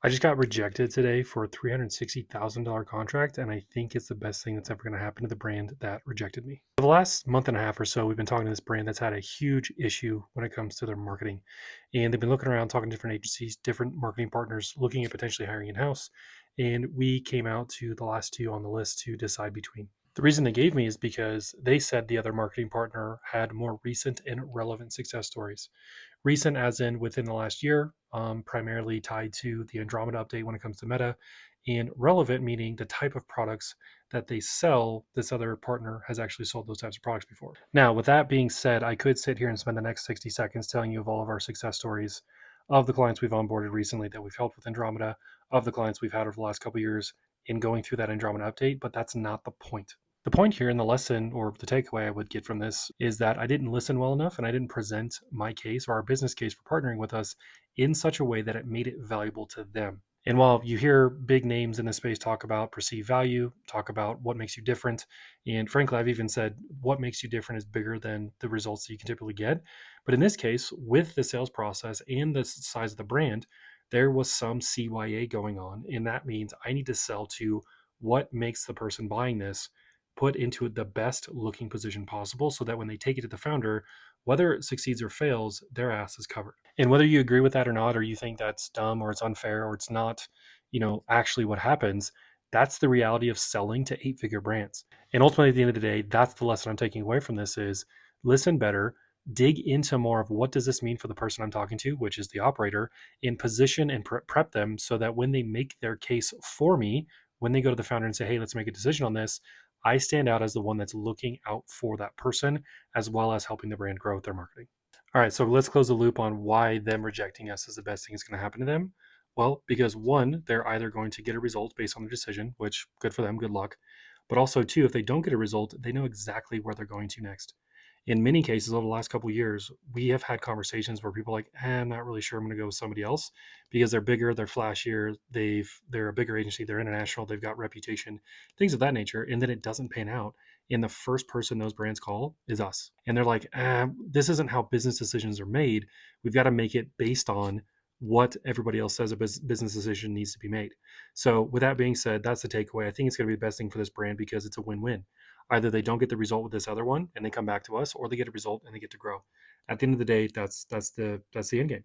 I just got rejected today for a $360,000 contract, and I think it's the best thing that's ever going to happen to the brand that rejected me. For the last month and a half or so, we've been talking to this brand that's had a huge issue when it comes to their marketing. And they've been looking around, talking to different agencies, different marketing partners, looking at potentially hiring in house. And we came out to the last two on the list to decide between. The reason they gave me is because they said the other marketing partner had more recent and relevant success stories. Recent, as in within the last year, primarily tied to the Andromeda update when it comes to Meta, and relevant, meaning the type of products that they sell. This other partner has actually sold those types of products before. Now, with that being said, I could sit here and spend the next 60 seconds telling you of all of our success stories of the clients we've onboarded recently that we've helped with Andromeda, of the clients we've had over the last couple of years in going through that Andromeda update, but that's not the point. The point here in the lesson or the takeaway I would get from this is that I didn't listen well enough and I didn't present my case or our business case for partnering with us in such a way that it made it valuable to them. And while you hear big names in this space talk about perceived value, talk about what makes you different, and frankly, I've even said what makes you different is bigger than the results that you can typically get. But in this case, with the sales process and the size of the brand, there was some CYA going on. And that means I need to sell to what makes the person buying this put into the best looking position possible so that when they take it to the founder, whether it succeeds or fails, their ass is covered. And whether you agree with that or not, or you think that's dumb or it's unfair or it's not, actually what happens, that's the reality of selling to eight-figure brands. And ultimately, at the end of the day, that's the lesson I'm taking away from this is listen better, dig into more of what does this mean for the person I'm talking to, which is the operator, in position and prep them so that when they make their case for me, when they go to the founder and say, hey, let's make a decision on this, I stand out as the one that's looking out for that person as well as helping the brand grow with their marketing. All right, so let's close the loop on why them rejecting us is the best thing that's going to happen to them. Well, because one, they're either going to get a result based on their decision, which good for them, good luck. But also, two, if they don't get a result, they know exactly where they're going to next. In many cases over the last couple of years, we have had conversations where people are like, I'm not really sure I'm going to go with somebody else because they're bigger, they're flashier, they're a bigger agency, they're international, they've got reputation, things of that nature, and then it doesn't pan out. And the first person those brands call is us. And they're like, this isn't how business decisions are made. We've got to make it based on what everybody else says a business decision needs to be made. So with that being said, that's the takeaway. I think it's going to be the best thing for this brand because it's a win-win. Either they don't get the result with this other one and they come back to us, or they get a result and they get to grow. At the end of the day, that's the end game.